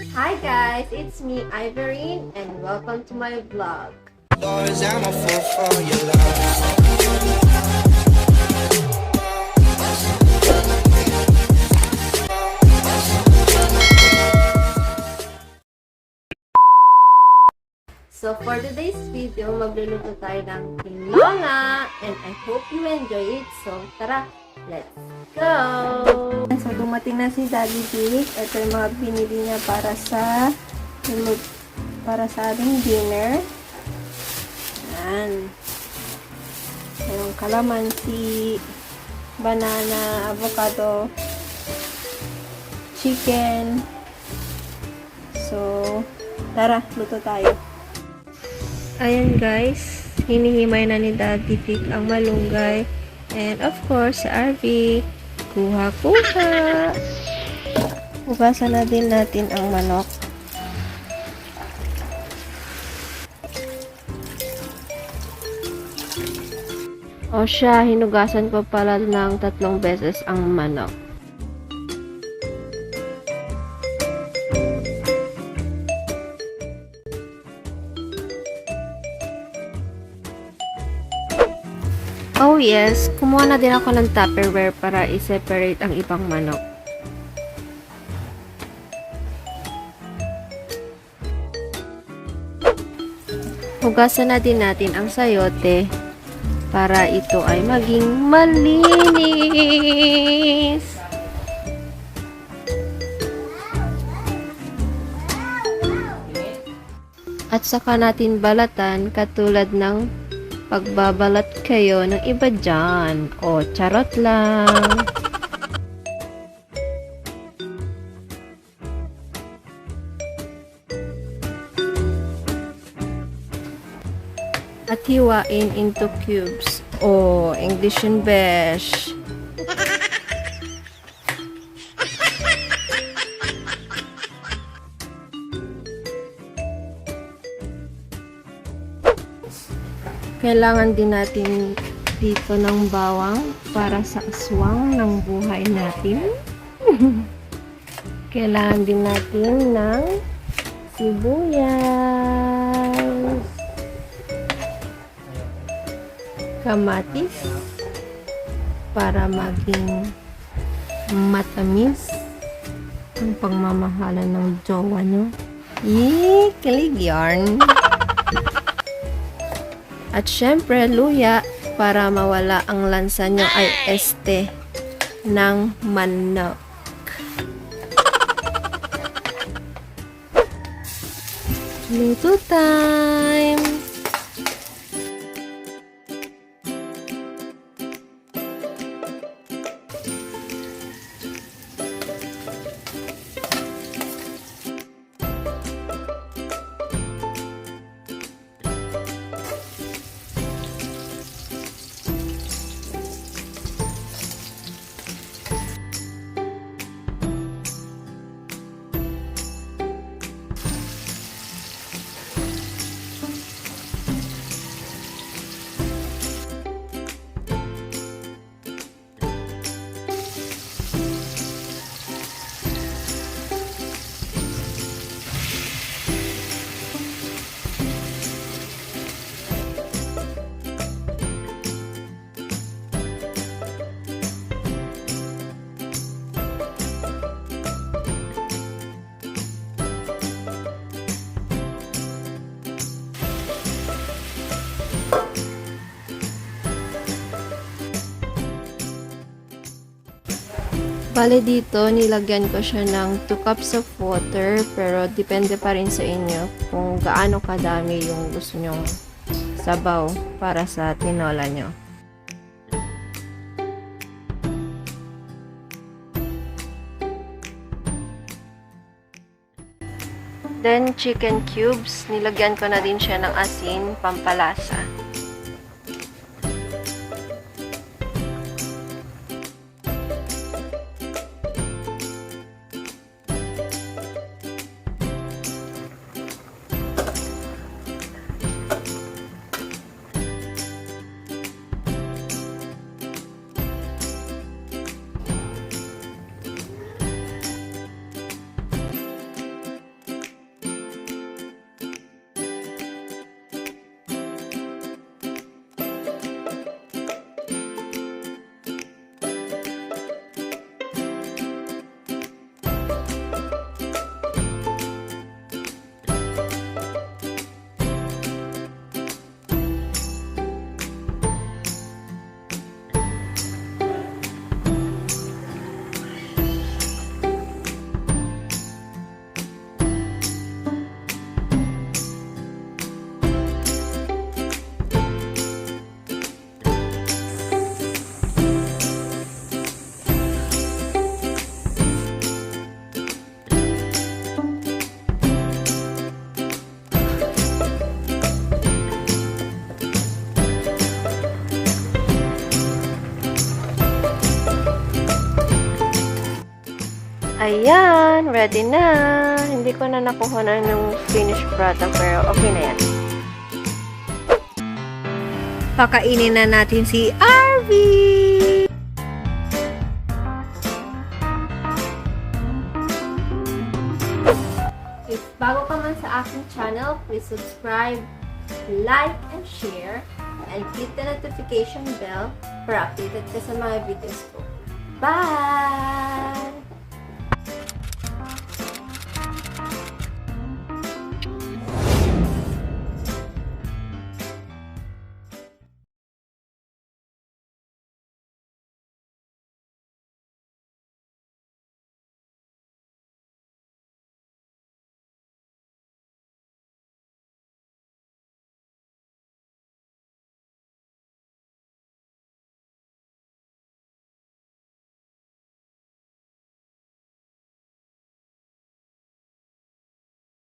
Hi guys, it's me Ivorine and welcome to my vlog. Boys, I'm a fool for your love. So for today's video, magluluto tayo ng tinola and I hope you enjoy it. So tara, let's go! So dumating na si Daddy Vic. Ito yung mga binili niya para sa ating dinner. Yan. Yung kalamansi, banana, avocado, chicken. So, tara, luto tayo. Ayan guys, hinihimay na ni Daddy Vic ang malunggay. And of course, sa RV, kuha-kuha. Hugasan na din natin ang manok. O siya, hinugasan ko pala ng 3 beses ang manok. Oh yes, kumuha na din ako ng Tupperware para i-separate ang ibang manok. Hugasan na din natin ang sayote para ito ay maging malinis. At saka natin balatan katulad ng pagbabalat kayo ng iba dyan. O, charot lang. At hiwain into cubes. O, English and besh. Kailangan din natin dito ng bawang para sa aswang ng buhay natin. Kailangan din natin ng sibuyas, kamatis para maging matamis ang pagmamahalan ng jowa nyo. Kilig yarn. At syempre, luya para mawala ang lansa nyo ay este ng manok. Luto time! Bale dito, nilagyan ko siya ng 2 cups of water, pero depende pa rin sa inyo kung gaano kadami yung gusto nyong sabaw para sa tinola nyo. Then, chicken cubes, nilagyan ko na din siya ng asin, pampalasa. Ayan, ready na. Hindi ko na nakuha na yung finished product pero okay na yan. Pakainin na natin si Arvy! If bago ka man sa aking channel, please subscribe, like, and share, and click the notification bell para updated ka sa mga videos ko. Bye!